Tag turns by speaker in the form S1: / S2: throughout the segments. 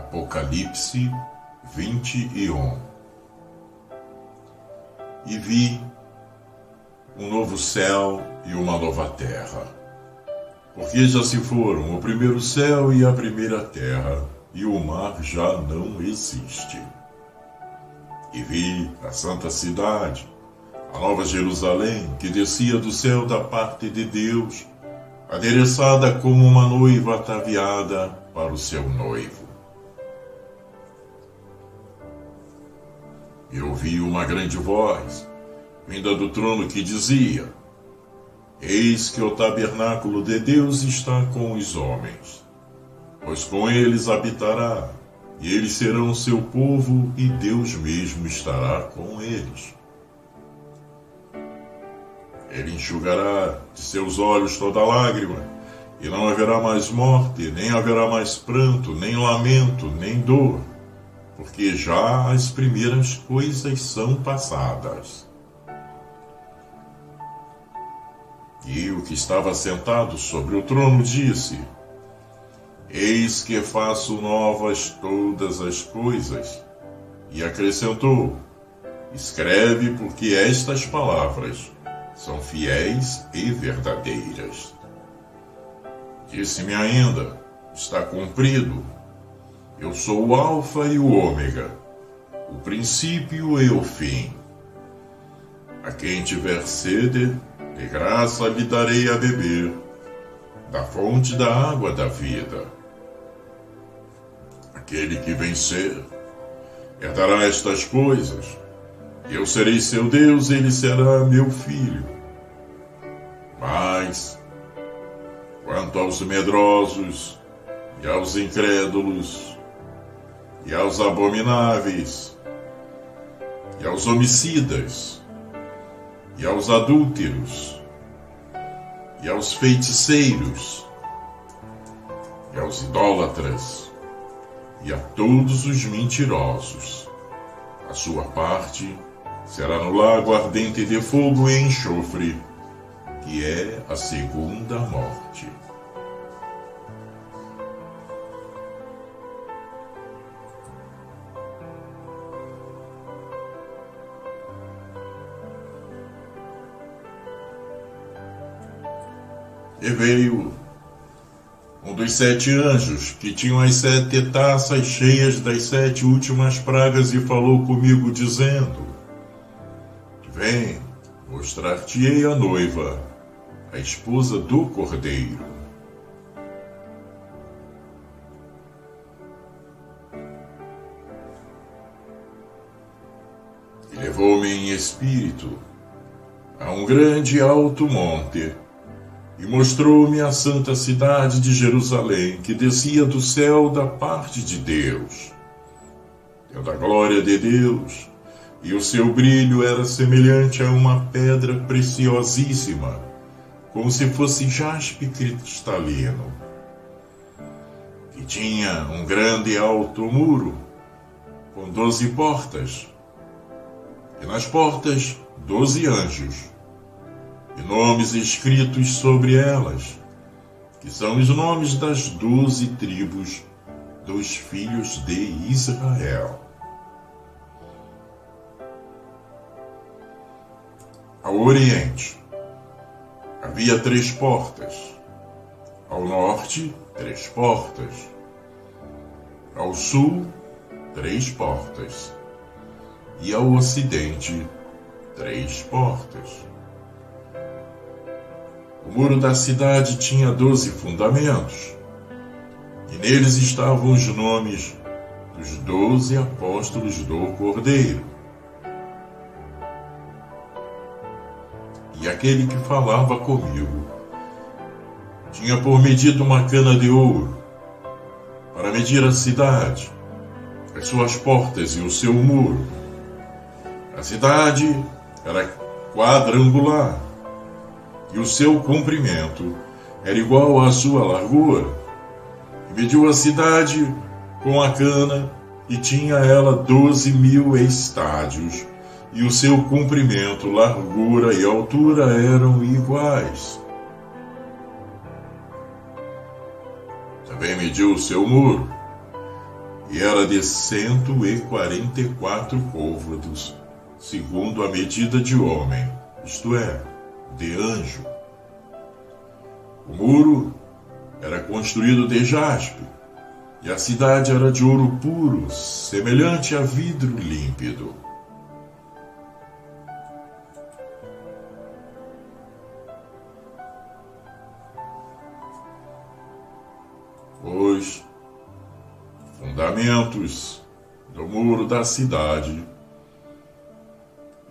S1: Apocalipse 21. E vi um novo céu e uma nova terra, porque já se foram o primeiro céu e a primeira terra, e o mar já não existe. E vi a santa cidade, a nova Jerusalém, que descia do céu da parte de Deus, adereçada como uma noiva ataviada para o seu noivo. E ouvi uma grande voz, vinda do trono, que dizia: Eis que o tabernáculo de Deus está com os homens, pois com eles habitará, e eles serão seu povo, e Deus mesmo estará com eles. Ele enxugará de seus olhos toda lágrima, e não haverá mais morte, nem haverá mais pranto, nem lamento, nem dor, porque já as primeiras coisas são passadas. E o que estava sentado sobre o trono disse: Eis que faço novas todas as coisas. E acrescentou: Escreve, porque estas palavras são fiéis e verdadeiras. Disse-me ainda: Está cumprido. Eu sou o Alfa e o Ômega, o princípio e o fim. A quem tiver sede, de graça lhe darei a beber, da fonte da água da vida. Aquele que vencer, herdará estas coisas. Eu serei seu Deus, ele será meu filho. Mas, quanto aos medrosos, e aos incrédulos, e aos abomináveis, e aos homicidas, e aos adúlteros, e aos feiticeiros, e aos idólatras, e a todos os mentirosos, a sua parte será no lago ardente de fogo e enxofre, que é a segunda morte. E veio um dos 7 anjos, que tinham as 7 taças cheias das 7 últimas pragas, e falou comigo, dizendo: Vem, mostrar-te-ei a noiva, a esposa do Cordeiro. E levou-me em espírito a um grande e alto monte, e mostrou-me a santa cidade de Jerusalém, que descia do céu da parte de Deus, tendo a glória de Deus, e o seu brilho era semelhante a uma pedra preciosíssima, como se fosse jaspe cristalino. E tinha um grande e alto muro, com 12 portas, e nas portas 12 anjos, e nomes escritos sobre elas, que são os nomes das 12 tribos dos filhos de Israel. Ao oriente havia 3 portas, ao norte 3 portas, ao sul 3 portas, e ao ocidente 3 portas. O muro da cidade tinha 12 fundamentos, e neles estavam os nomes dos 12 apóstolos do Cordeiro. E aquele que falava comigo tinha por medida uma cana de ouro, para medir a cidade, as suas portas e o seu muro. A cidade era quadrangular, e o seu comprimento era igual à sua largura. E mediu a cidade com a cana, e tinha ela 12.000 estádios, e o seu comprimento, largura e altura eram iguais. Também mediu o seu muro, e era de 144 côvados, segundo a medida de homem, isto é, de anjo. O muro era construído de jaspe, e a cidade era de ouro puro, semelhante a vidro límpido. Os fundamentos do muro da cidade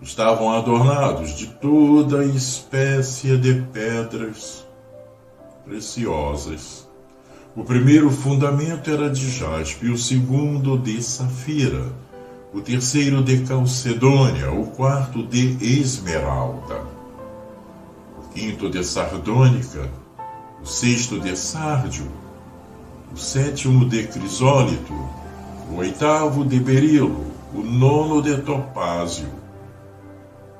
S1: estavam adornados de toda espécie de pedras preciosas. O primeiro fundamento era de jaspe, o segundo de safira, o terceiro de calcedônia, o quarto de esmeralda, o quinto de sardônica, o sexto de sárdio, o sétimo de crisólito, o oitavo de berilo, o nono de topázio,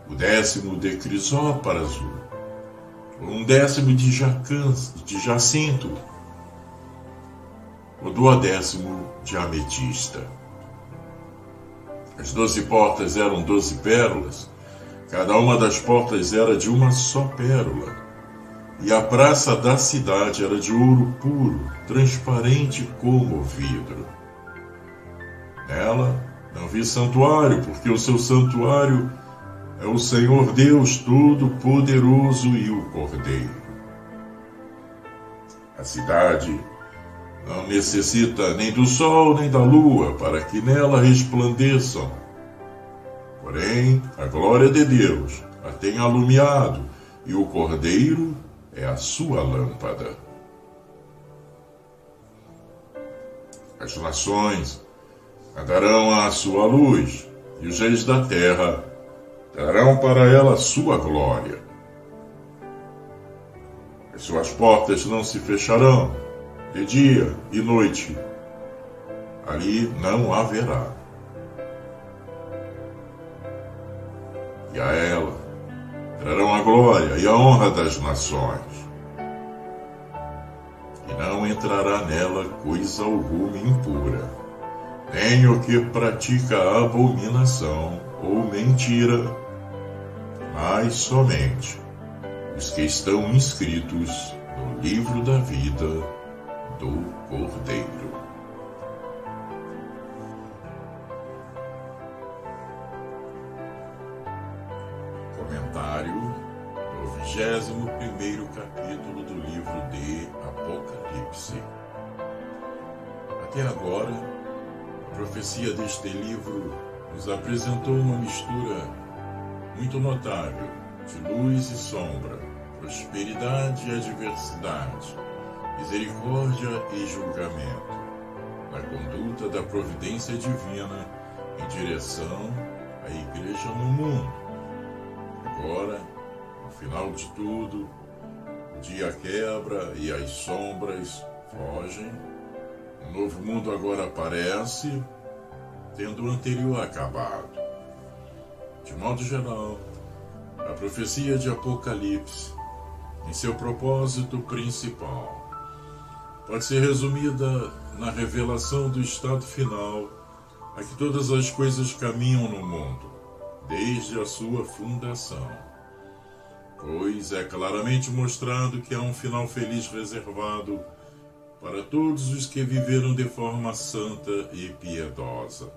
S1: o 10º de crisópraso, o 11º de jacinto, o 12º de ametista. As 12 portas eram 12 pérolas, cada uma das portas era de uma só pérola, e a praça da cidade era de ouro puro, transparente como vidro. Nela não vi santuário, porque o seu santuário é o Senhor Deus Todo-Poderoso e o Cordeiro. A cidade não necessita nem do sol nem da lua para que nela resplandeçam. Porém, a glória de Deus a tem alumiado, e o Cordeiro é a sua lâmpada. As nações andarão à sua luz, e os reis da terra darão para ela a sua glória. As suas portas não se fecharão, de dia e noite, ali não haverá. E a ela trarão a glória e a honra das nações, e não entrará nela coisa alguma impura, nem o que pratica abominação ou mentira, mas somente os que estão inscritos no livro da vida do Cordeiro. Comentário do 21º capítulo do livro de Apocalipse. Até agora, a profecia deste livro nos apresentou uma mistura muito notável de luz e sombra, prosperidade e adversidade, misericórdia e julgamento, na conduta da providência divina em direção à Igreja no mundo. Agora, no final de tudo, o dia quebra e as sombras fogem. Um novo mundo agora aparece, tendo o anterior acabado. De modo geral, a profecia de Apocalipse, em seu propósito principal, pode ser resumida na revelação do estado final a que todas as coisas caminham no mundo, desde a sua fundação. Pois é claramente mostrado que há um final feliz reservado para todos os que viveram de forma santa e piedosa,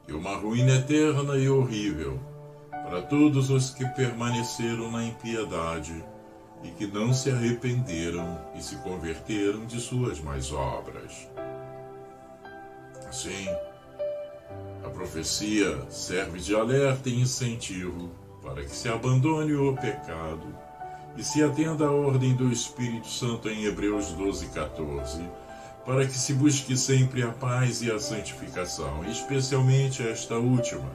S1: e uma ruína eterna e horrível para todos os que permaneceram na impiedade e que não se arrependeram e se converteram de suas más obras. Assim, a profecia serve de alerta e incentivo para que se abandone o pecado e se atenda à ordem do Espírito Santo em Hebreus 12:14, para que se busque sempre a paz e a santificação, especialmente esta última,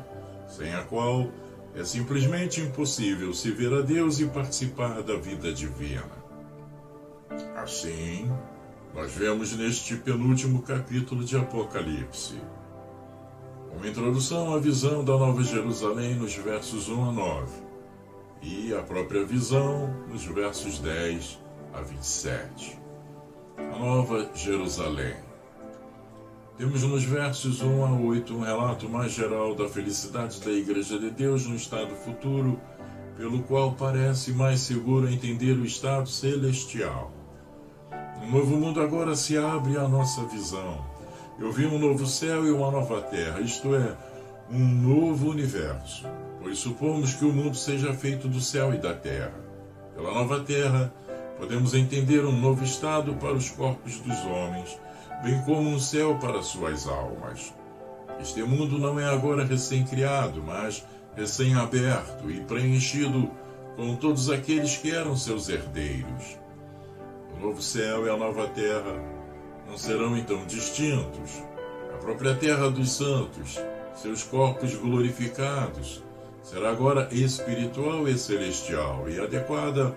S1: sem a qual é simplesmente impossível se ver a Deus e participar da vida divina. Assim, nós vemos neste penúltimo capítulo de Apocalipse uma introdução à visão da Nova Jerusalém nos versos 1 a 9 e a própria visão nos versos 10 a 27. A Nova Jerusalém. Temos nos versos 1 a 8 um relato mais geral da felicidade da Igreja de Deus no estado futuro, pelo qual parece mais seguro entender o estado celestial. Um novo mundo agora se abre à nossa visão. Eu vi um novo céu e uma nova terra, isto é, um novo universo, pois supomos que o mundo seja feito do céu e da terra. Pela nova terra, podemos entender um novo estado para os corpos dos homens, bem como um céu para suas almas. Este mundo não é agora recém-criado, mas recém-aberto e preenchido com todos aqueles que eram seus herdeiros. O novo céu e a nova terra não serão então distintos. A própria terra dos santos, seus corpos glorificados, será agora espiritual e celestial e adequada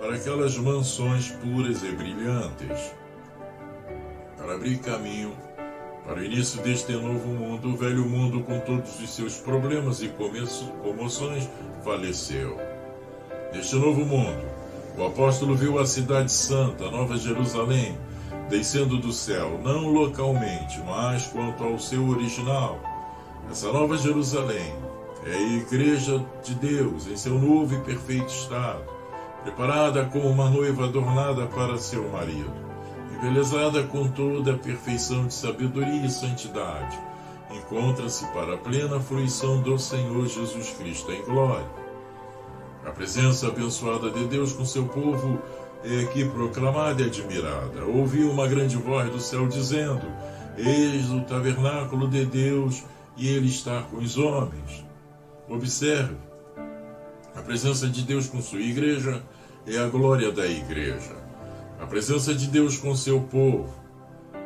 S1: para aquelas mansões puras e brilhantes. Para abrir caminho para o início deste novo mundo, o velho mundo, com todos os seus problemas e comoções, faleceu. Neste novo mundo, o apóstolo viu a cidade santa, a Nova Jerusalém, descendo do céu, não localmente, mas quanto ao seu original. Essa Nova Jerusalém é a Igreja de Deus em seu novo e perfeito estado, preparada como uma noiva adornada para seu marido, embelezada com toda a perfeição de sabedoria e santidade, encontra-se para a plena fruição do Senhor Jesus Cristo em glória. A presença abençoada de Deus com seu povo é aqui proclamada e admirada. Ouvi uma grande voz do céu dizendo: Eis o tabernáculo de Deus, e ele está com os homens. Observe, a presença de Deus com sua igreja é a glória da igreja. A presença de Deus com seu povo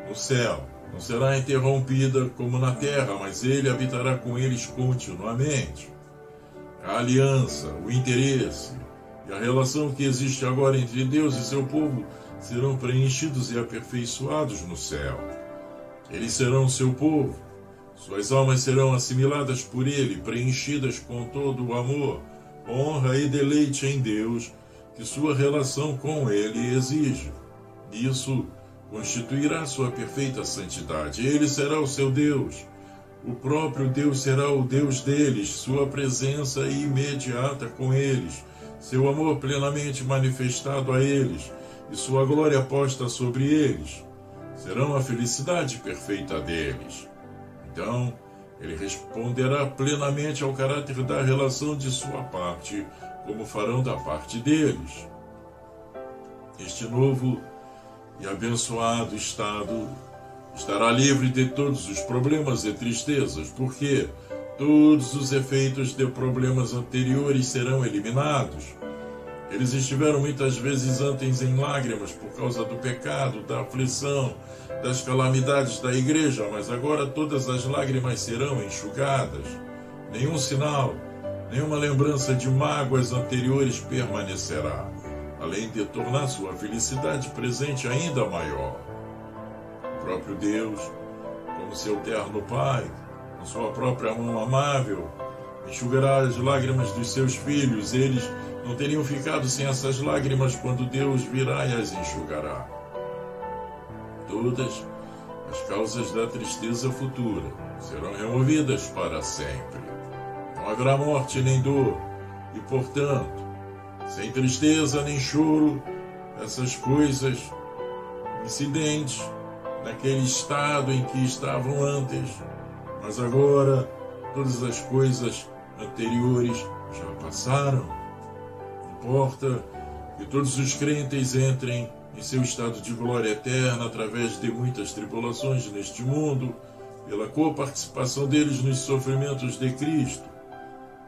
S1: no céu não será interrompida como na terra, mas ele habitará com eles continuamente. A aliança, o interesse e a relação que existe agora entre Deus e seu povo serão preenchidos e aperfeiçoados no céu. Eles serão seu povo, suas almas serão assimiladas por ele, preenchidas com todo o amor, honra e deleite em Deus que sua relação com ele exige. Isso constituirá sua perfeita santidade. Ele será o seu Deus. O próprio Deus será o Deus deles, sua presença imediata com eles, seu amor plenamente manifestado a eles e sua glória posta sobre eles. Serão a felicidade perfeita deles. Então, ele responderá plenamente ao caráter da relação de sua parte, como farão da parte deles. Este novo e abençoado estado estará livre de todos os problemas e tristezas, porque todos os efeitos de problemas anteriores serão eliminados. Eles estiveram muitas vezes antes em lágrimas por causa do pecado, da aflição, das calamidades da igreja, mas agora todas as lágrimas serão enxugadas. Nenhum sinal, nenhuma lembrança de mágoas anteriores permanecerá, além de tornar sua felicidade presente ainda maior. O próprio Deus, como seu terno Pai, com sua própria mão amável, enxugará as lágrimas dos seus filhos. Eles não teriam ficado sem essas lágrimas quando Deus virá e as enxugará. Todas as causas da tristeza futura serão removidas para sempre. Não haverá morte nem dor, e, portanto, sem tristeza nem choro, essas coisas, incidentes, naquele estado em que estavam antes, mas agora todas as coisas anteriores já passaram. Importa que todos os crentes entrem em seu estado de glória eterna através de muitas tribulações neste mundo, pela coparticipação deles nos sofrimentos de Cristo,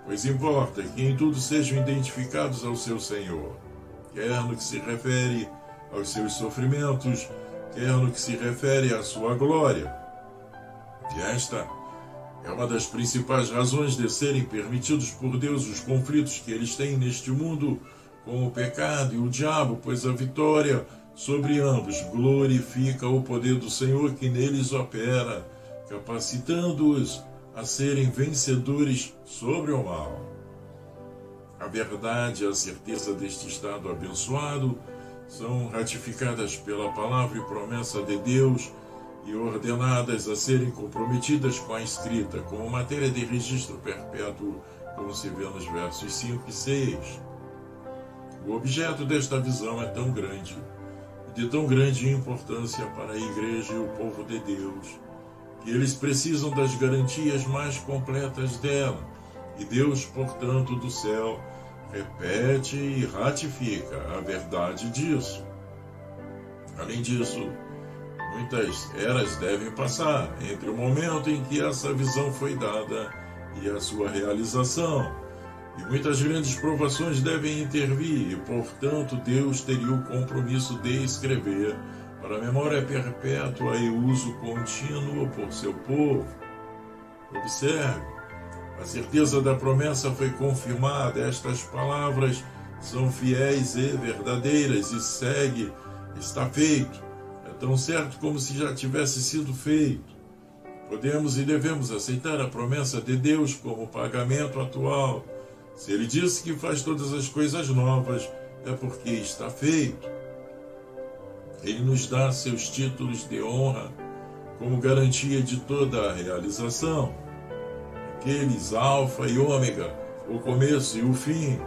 S1: pois importa que em tudo sejam identificados ao seu Senhor, quer no que se refere aos seus sofrimentos, quer no que se refere à sua glória. E esta é uma das principais razões de serem permitidos por Deus os conflitos que eles têm neste mundo com o pecado e o diabo, pois a vitória sobre ambos glorifica o poder do Senhor que neles opera, capacitando-os a serem vencedores sobre o mal. A verdade e a certeza deste estado abençoado são ratificadas pela palavra e promessa de Deus e ordenadas a serem comprometidas com a escrita, como matéria de registro perpétuo, como se vê nos versos 5 e 6. O objeto desta visão é tão grande, e de tão grande importância para a Igreja e o povo de Deus, que eles precisam das garantias mais completas dela, e Deus, portanto, do céu, repete e ratifica a verdade disso. Além disso, muitas eras devem passar entre o momento em que essa visão foi dada e a sua realização, e muitas grandes provações devem intervir, e, portanto, Deus teria o compromisso de escrever para a memória perpétua e uso contínuo por seu povo. Observe, a certeza da promessa foi confirmada, estas palavras são fiéis e verdadeiras, e segue, está feito, é tão certo como se já tivesse sido feito. Podemos e devemos aceitar a promessa de Deus como pagamento atual. Se Ele disse que faz todas as coisas novas, é porque está feito. Ele nos dá seus títulos de honra como garantia de toda a realização. Aqueles Alfa e Ômega, o começo e o fim,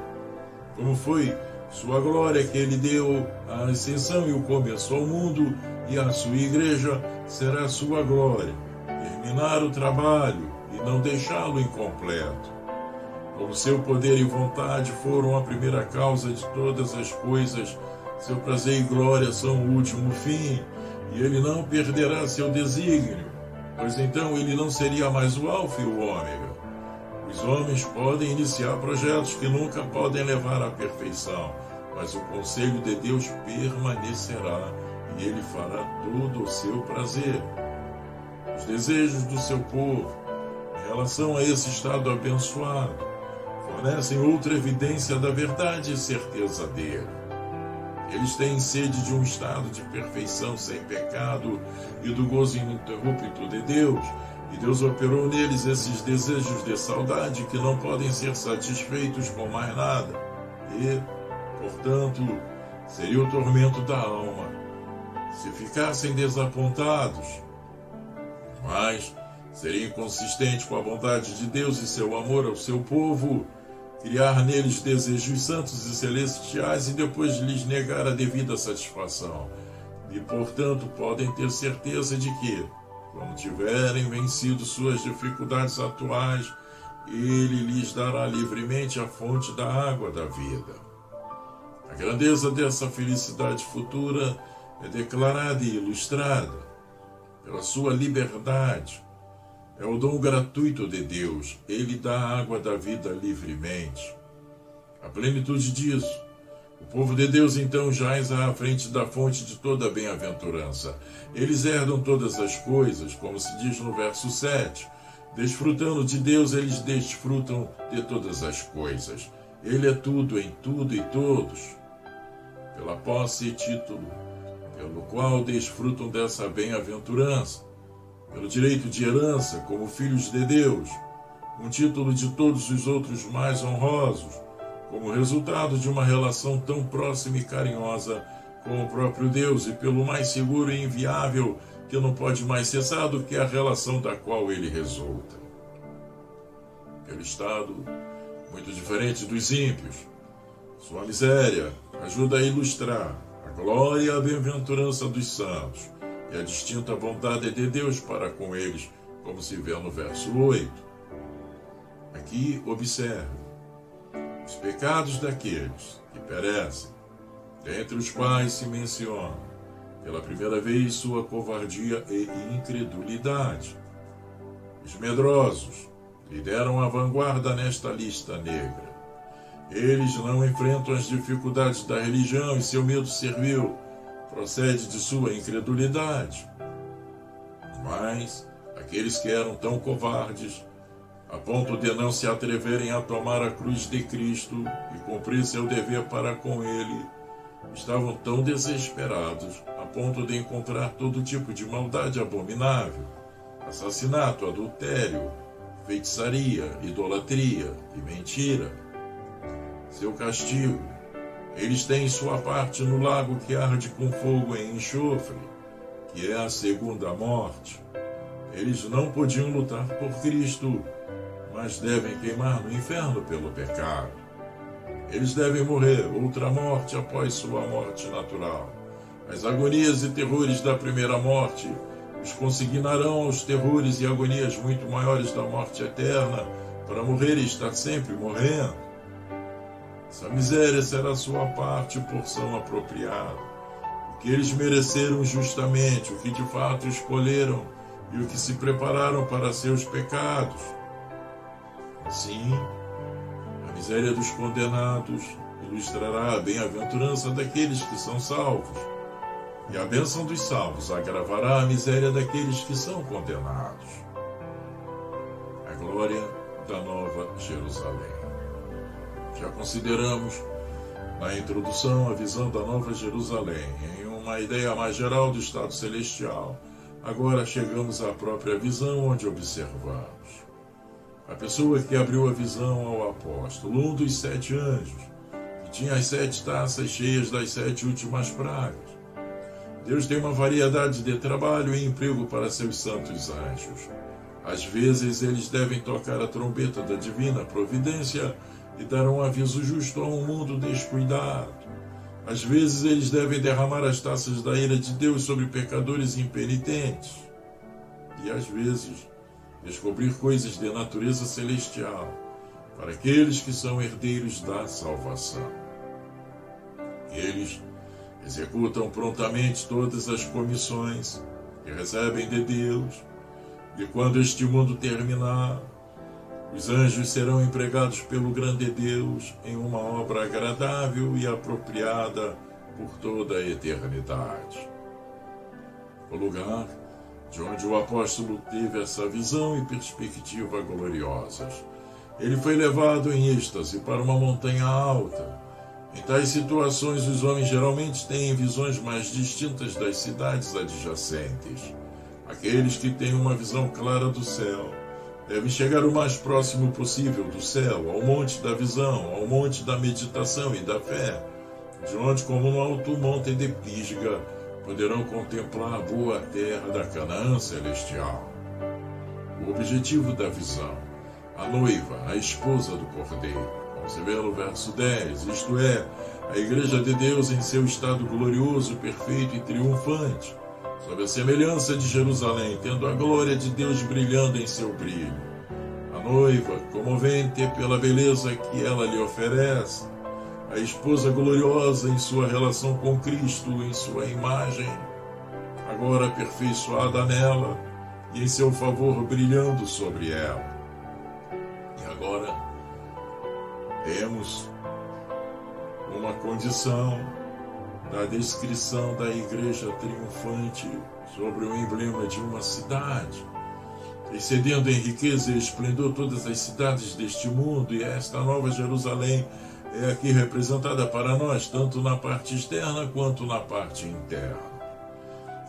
S1: como foi sua glória que Ele deu a ascensão e o começo ao mundo, e a sua igreja será sua glória, terminar o trabalho e não deixá-lo incompleto. Como seu poder e vontade foram a primeira causa de todas as coisas, seu prazer e glória são o último fim, e Ele não perderá seu desígnio, pois então Ele não seria mais o Alfa e o Ômega. Os homens podem iniciar projetos que nunca podem levar à perfeição, mas o conselho de Deus permanecerá, e Ele fará todo o seu prazer. Os desejos do seu povo, em relação a esse estado abençoado, fornecem outra evidência da verdade e certeza dele. Eles têm sede de um estado de perfeição sem pecado e do gozo ininterrupto de Deus, e Deus operou neles esses desejos de saudade que não podem ser satisfeitos com mais nada, e, portanto, seria o tormento da alma se ficassem desapontados. Mas seria inconsistente com a bondade de Deus e seu amor ao seu povo criar neles desejos santos e celestiais e depois lhes negar a devida satisfação. E, portanto, podem ter certeza de que, quando tiverem vencido suas dificuldades atuais, Ele lhes dará livremente a fonte da água da vida. A grandeza dessa felicidade futura é declarada e ilustrada pela sua liberdade. É o dom gratuito de Deus. Ele dá a água da vida livremente. A plenitude disso, o povo de Deus então jaz à frente da fonte de toda a bem-aventurança. Eles herdam todas as coisas, como se diz no verso 7. Desfrutando de Deus, eles desfrutam de todas as coisas. Ele é tudo em tudo e todos. Pela posse e título, pelo qual desfrutam dessa bem-aventurança, pelo direito de herança como filhos de Deus, um título de todos os outros mais honrosos, como resultado de uma relação tão próxima e carinhosa com o próprio Deus, e pelo mais seguro e inviável que não pode mais cessar do que a relação da qual ele resulta. Pelo estado muito diferente dos ímpios, sua miséria ajuda a ilustrar a glória e a bem-aventurança dos santos, e a distinta bondade de Deus para com eles, como se vê no verso 8. Aqui observe os pecados daqueles que perecem, dentre os quais se menciona, pela primeira vez, sua covardia e incredulidade. Os medrosos lideram a vanguarda nesta lista negra. Eles não enfrentam as dificuldades da religião e seu medo servil procede de sua incredulidade. Mas aqueles que eram tão covardes, a ponto de não se atreverem a tomar a cruz de Cristo e cumprir seu dever para com Ele, estavam tão desesperados a ponto de encontrar todo tipo de maldade abominável, assassinato, adultério, feitiçaria, idolatria e mentira. Seu castigo, eles têm sua parte no lago que arde com fogo e enxofre, que é a segunda morte. Eles não podiam lutar por Cristo, mas devem queimar no inferno pelo pecado. Eles devem morrer outra morte após sua morte natural. As agonias e terrores da primeira morte os consignarão aos terrores e agonias muito maiores da morte eterna, para morrer e estar sempre morrendo. Essa miséria será sua parte e porção apropriada. O que eles mereceram justamente, o que de fato escolheram e o que se prepararam para seus pecados. Assim, a miséria dos condenados ilustrará a bem-aventurança daqueles que são salvos, e a bênção dos salvos agravará a miséria daqueles que são condenados. A glória da Nova Jerusalém. Já consideramos na introdução a visão da Nova Jerusalém em uma ideia mais geral do estado celestial. Agora chegamos à própria visão, onde observamos a pessoa que abriu a visão ao apóstolo, um dos 7 anjos, que tinha as 7 taças cheias das 7 últimas pragas. Deus tem uma variedade de trabalho e emprego para seus santos anjos. Às vezes eles devem tocar a trombeta da divina providência e dar um aviso justo a um mundo descuidado. Às vezes eles devem derramar as taças da ira de Deus sobre pecadores impenitentes. E às vezes descobrir coisas de natureza celestial para aqueles que são herdeiros da salvação. Eles executam prontamente todas as comissões que recebem de Deus, e quando este mundo terminar, os anjos serão empregados pelo grande Deus em uma obra agradável e apropriada por toda a eternidade. O lugar de onde o apóstolo teve essa visão e perspectiva gloriosas. Ele foi levado em êxtase para uma montanha alta. Em tais situações, os homens geralmente têm visões mais distintas das cidades adjacentes. Aqueles que têm uma visão clara do céu devem chegar o mais próximo possível do céu, ao monte da visão, ao monte da meditação e da fé, de onde, como no alto monte de Pisga, poderão contemplar a boa terra da Canaã celestial. O objetivo da visão, a noiva, a esposa do Cordeiro. Você vê no verso 10, isto é, a Igreja de Deus em seu estado glorioso, perfeito e triunfante, sob a semelhança de Jerusalém, tendo a glória de Deus brilhando em seu brilho. A noiva, comovente pela beleza que ela lhe oferece, a esposa gloriosa em sua relação com Cristo, em sua imagem, agora aperfeiçoada nela e em seu favor brilhando sobre ela. E agora temos uma condição da descrição da igreja triunfante sobre o emblema de uma cidade, excedendo em riqueza e esplendor todas as cidades deste mundo, e esta Nova Jerusalém é aqui representada para nós, tanto na parte externa quanto na parte interna.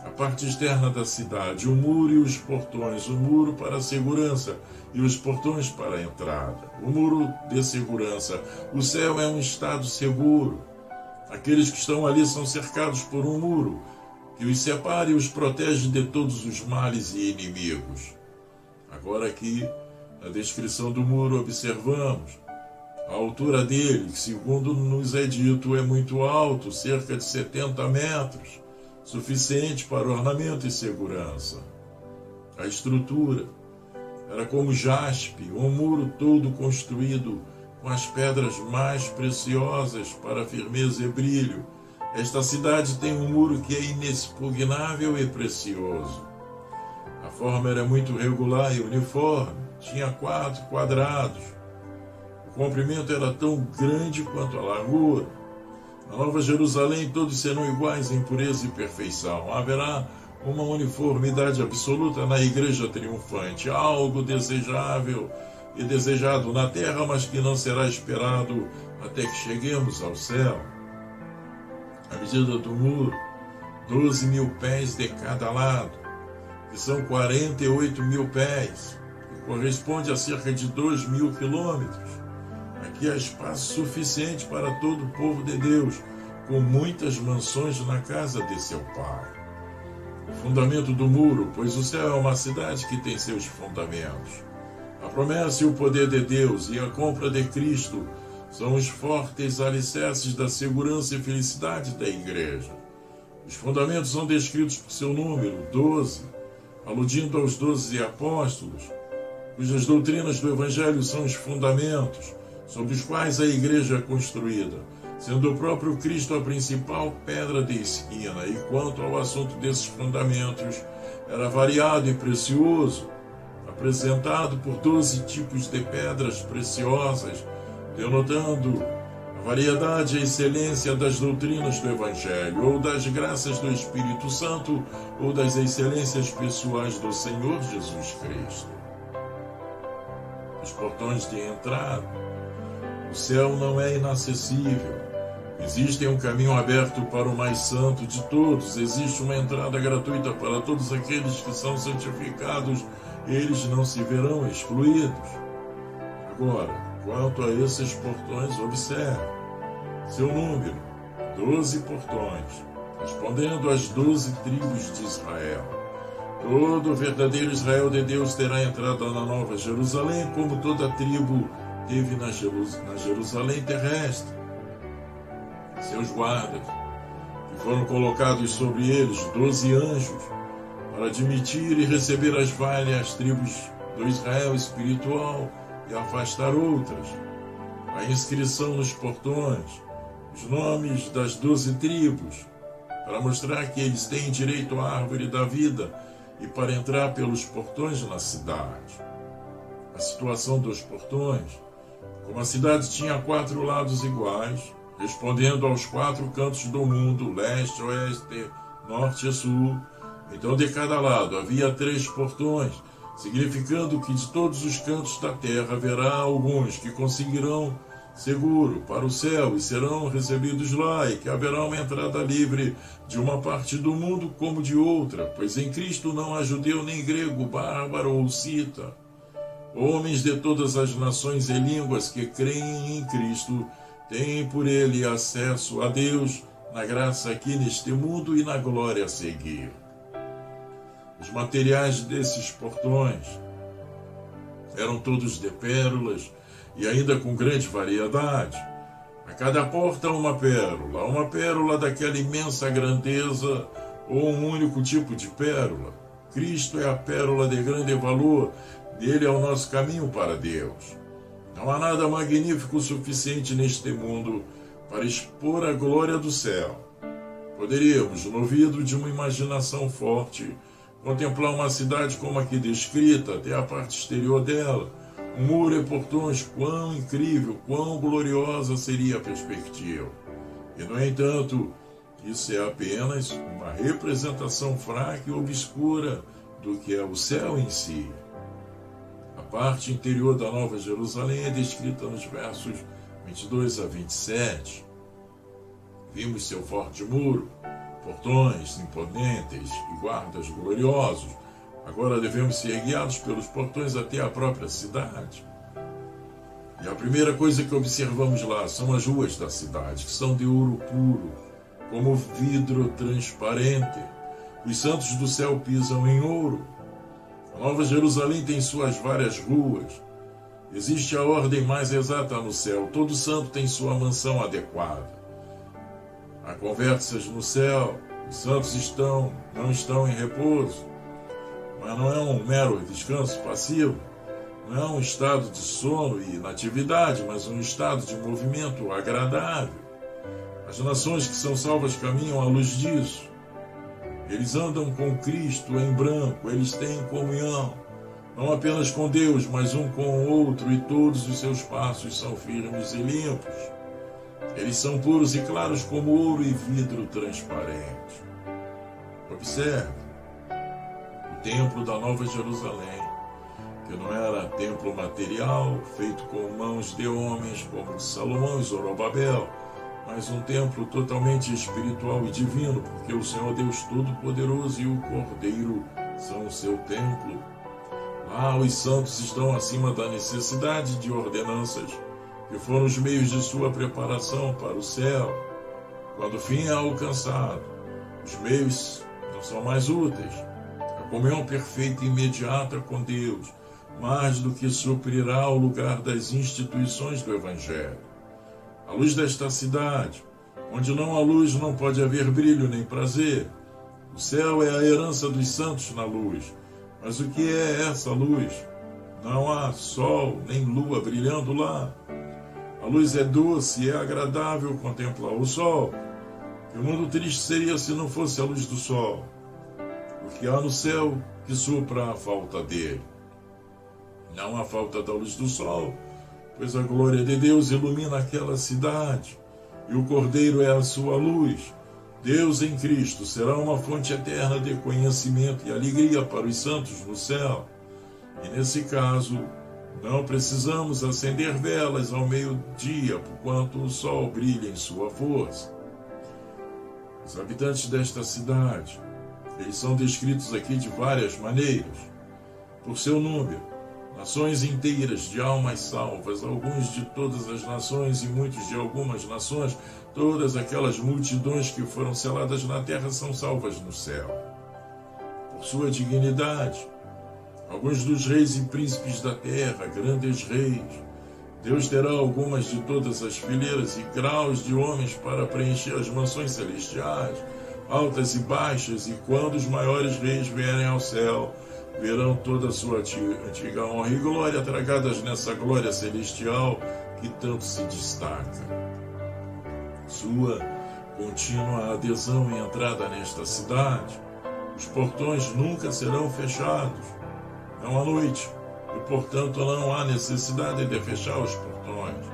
S1: A parte externa da cidade, o muro e os portões, o muro para a segurança e os portões para a entrada, o muro de segurança. O céu é um estado seguro. Aqueles que estão ali são cercados por um muro que os separa e os protege de todos os males e inimigos. Agora aqui, na descrição do muro, observamos a altura dele, que segundo nos é dito é muito alto, cerca de 70 metros, suficiente para ornamento e segurança. A estrutura era como jaspe, um muro todo construído com as pedras mais preciosas para firmeza e brilho. Esta cidade tem um muro que é inexpugnável e precioso. A forma era muito regular e uniforme, tinha 4 quadrados. O comprimento era tão grande quanto a largura. Na Nova Jerusalém todos serão iguais em pureza e perfeição. Haverá uma uniformidade absoluta na igreja triunfante, algo desejável e desejado na terra, mas que não será esperado até que cheguemos ao céu. A medida do muro, 12.000 pés de cada lado, que são 48.000 pés, que corresponde a cerca de 2.000 quilômetros. Aqui há espaço suficiente para todo o povo de Deus, com muitas mansões na casa de seu Pai. o fundamento do muro, pois o céu é uma cidade que tem seus fundamentos. A promessa e o poder de Deus e a compra de Cristo são os fortes alicerces da segurança e felicidade da igreja. Os fundamentos são descritos por seu número, 12, aludindo aos 12 apóstolos, cujas doutrinas do Evangelho são os fundamentos sobre os quais a igreja é construída, sendo o próprio Cristo a principal pedra de esquina. E quanto ao assunto desses fundamentos, era variado e precioso, apresentado por 12 tipos de pedras preciosas, denotando a variedade e a excelência das doutrinas do Evangelho, ou das graças do Espírito Santo, ou das excelências pessoais do Senhor Jesus Cristo. Os portões de entrada. O céu não é inacessível. Existe um caminho aberto para o mais santo de todos. Existe uma entrada gratuita para todos aqueles que são santificados. Eles não se verão excluídos. Agora, quanto a esses portões, observe seu número, 12 portões, respondendo às 12 tribos de Israel. Todo o verdadeiro Israel de Deus terá entrada na Nova Jerusalém, como toda tribo teve na Jerusalém terrestre. Seus guardas, que foram colocados sobre eles 12 anjos, para admitir e receber as várias tribos do Israel espiritual e afastar outras. A inscrição nos portões, os nomes das 12 tribos, para mostrar que eles têm direito à árvore da vida e para entrar pelos portões na cidade. A situação dos portões, como a cidade tinha 4 lados iguais, respondendo aos 4 cantos do mundo, leste, oeste, norte e sul, então de cada lado havia 3 portões, significando que de todos os cantos da terra haverá alguns que conseguirão seguro para o céu e serão recebidos lá, e que haverá uma entrada livre de uma parte do mundo como de outra, pois em Cristo não há judeu nem grego, bárbaro ou cita. Homens de todas as nações e línguas que creem em Cristo têm por ele acesso a Deus na graça aqui neste mundo e na glória a seguir. Os materiais desses portões eram todos de pérolas e ainda com grande variedade. A cada porta uma pérola daquela imensa grandeza ou um único tipo de pérola. Cristo é a pérola de grande valor, dele é o nosso caminho para Deus. Não há nada magnífico o suficiente neste mundo para expor a glória do céu. Poderíamos, no vidro de uma imaginação forte, contemplar uma cidade como aqui descrita, até a parte exterior dela, um muro e portões, quão incrível, quão gloriosa seria a perspectiva. E, no entanto, isso é apenas uma representação fraca e obscura do que é o céu em si. A parte interior da Nova Jerusalém é descrita nos versos 22 a 27. Vimos seu forte muro, portões imponentes e guardas gloriosos. Agora devemos ser guiados pelos portões até a própria cidade. E a primeira coisa que observamos lá são as ruas da cidade, que são de ouro puro, como vidro transparente. Os santos do céu pisam em ouro. A Nova Jerusalém tem suas várias ruas. Existe a ordem mais exata no céu. Todo santo tem sua mansão adequada. Há conversas no céu. Os santos não estão em repouso. Mas não é um mero descanso passivo. Não é um estado de sono e inatividade, mas um estado de movimento agradável. As nações que são salvas caminham à luz disso. Eles andam com Cristo em branco, eles têm comunhão, não apenas com Deus, mas um com o outro, e todos os seus passos são firmes e limpos. Eles são puros e claros como ouro e vidro transparente. Observe, o templo da Nova Jerusalém, que não era templo material, feito com mãos de homens como Salomão e Zorobabel, mas um templo totalmente espiritual e divino, porque o Senhor Deus Todo-Poderoso e o Cordeiro são o seu templo. Lá os santos estão acima da necessidade de ordenanças, que foram os meios de sua preparação para o céu. Quando o fim é alcançado, os meios não são mais úteis. A comunhão perfeita e imediata com Deus, mais do que suprirá o lugar das instituições do Evangelho. A luz desta cidade, onde não há luz não pode haver brilho nem prazer. O céu é a herança dos santos na luz. Mas o que é essa luz? Não há sol nem lua brilhando lá. A luz é doce e é agradável contemplar o sol. Que mundo triste seria se não fosse a luz do sol. O que há no céu que supra a falta dele. Não há falta da luz do sol, pois a glória de Deus ilumina aquela cidade, e o Cordeiro é a sua luz. Deus em Cristo será uma fonte eterna de conhecimento e alegria para os santos no céu. E nesse caso, não precisamos acender velas ao meio-dia, porquanto o sol brilha em sua força. Os habitantes desta cidade, eles são descritos aqui de várias maneiras. Por seu número, nações inteiras de almas salvas, alguns de todas as nações e muitos de algumas nações, todas aquelas multidões que foram seladas na terra são salvas no céu. Por sua dignidade, alguns dos reis e príncipes da terra, grandes reis, Deus terá algumas de todas as fileiras e graus de homens para preencher as mansões celestiais, altas e baixas, e quando os maiores reis vierem ao céu, verão toda a sua antiga honra e glória tragadas nessa glória celestial que tanto se destaca. Sua contínua adesão e entrada nesta cidade, os portões nunca serão fechados, não à noite, e portanto não há necessidade de fechar os portões.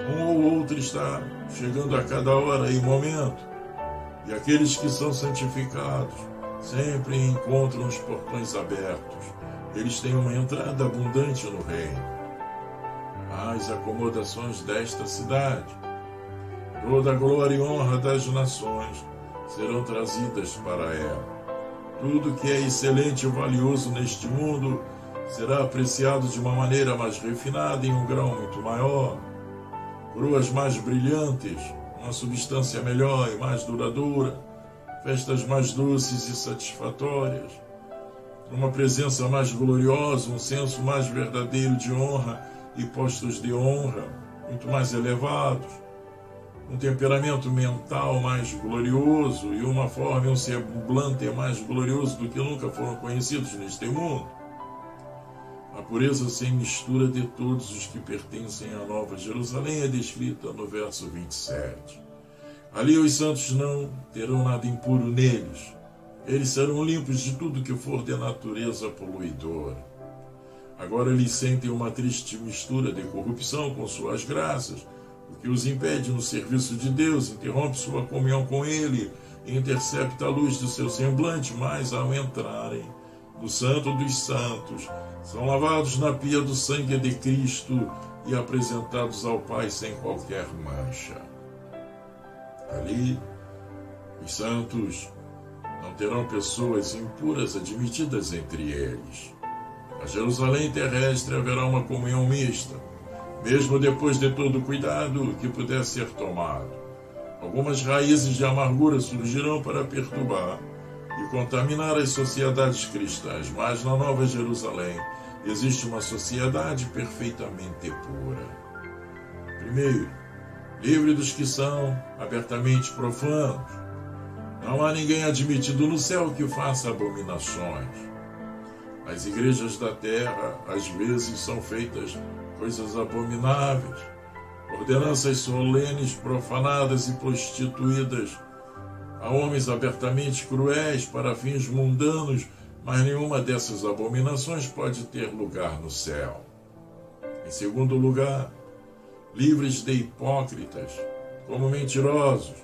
S1: Um ou outro está chegando a cada hora e momento, e aqueles que são santificados sempre encontram os portões abertos. Eles têm uma entrada abundante no reino. As acomodações desta cidade, toda a glória e honra das nações serão trazidas para ela. Tudo que é excelente e valioso neste mundo será apreciado de uma maneira mais refinada em um grau muito maior. Coroas mais brilhantes, uma substância melhor e mais duradoura, festas mais doces e satisfatórias, uma presença mais gloriosa, um senso mais verdadeiro de honra e postos de honra muito mais elevados, um temperamento mental mais glorioso e uma forma e um semblante mais glorioso do que nunca foram conhecidos neste mundo. A pureza sem mistura de todos os que pertencem à Nova Jerusalém é descrita no verso 27. Ali os santos não terão nada impuro neles. Eles serão limpos de tudo que for de natureza poluidora. Agora eles sentem uma triste mistura de corrupção com suas graças, o que os impede no serviço de Deus, interrompe sua comunhão com Ele e intercepta a luz do seu semblante, mas ao entrarem no Santo dos Santos, são lavados na pia do sangue de Cristo e apresentados ao Pai sem qualquer mancha. Ali, os santos não terão pessoas impuras admitidas entre eles. Na Jerusalém terrestre haverá uma comunhão mista, mesmo depois de todo o cuidado que puder ser tomado. Algumas raízes de amargura surgirão para perturbar e contaminar as sociedades cristãs, mas na Nova Jerusalém existe uma sociedade perfeitamente pura. Primeiro, livre dos que são abertamente profanos. Não há ninguém admitido no céu que faça abominações. Nas igrejas da terra, às vezes são feitas coisas abomináveis, ordenanças solenes profanadas e prostituídas. Há homens abertamente cruéis para fins mundanos, mas nenhuma dessas abominações pode ter lugar no céu. Em segundo lugar, livres de hipócritas, como mentirosos,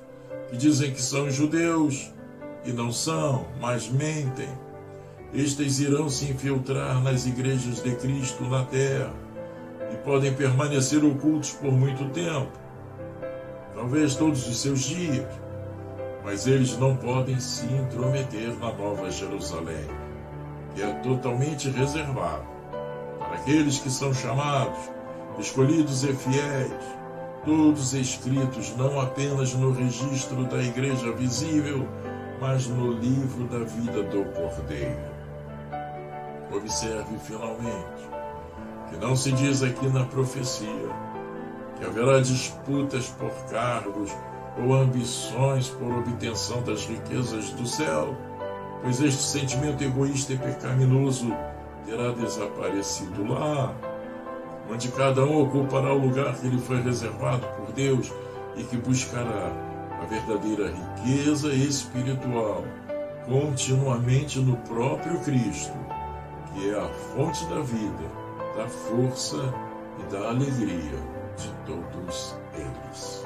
S1: que dizem que são judeus e não são, mas mentem. Estes irão se infiltrar nas igrejas de Cristo na terra e podem permanecer ocultos por muito tempo, talvez todos os seus dias, mas eles não podem se intrometer na Nova Jerusalém, que é totalmente reservada para aqueles que são chamados, escolhidos e fiéis, todos escritos não apenas no registro da igreja visível, mas no livro da vida do Cordeiro. Observe finalmente que não se diz aqui na profecia que haverá disputas por cargos ou ambições por obtenção das riquezas do céu, pois este sentimento egoísta e pecaminoso terá desaparecido lá, onde cada um ocupará o lugar que lhe foi reservado por Deus e que buscará a verdadeira riqueza espiritual continuamente no próprio Cristo, que é a fonte da vida, da força e da alegria de todos eles.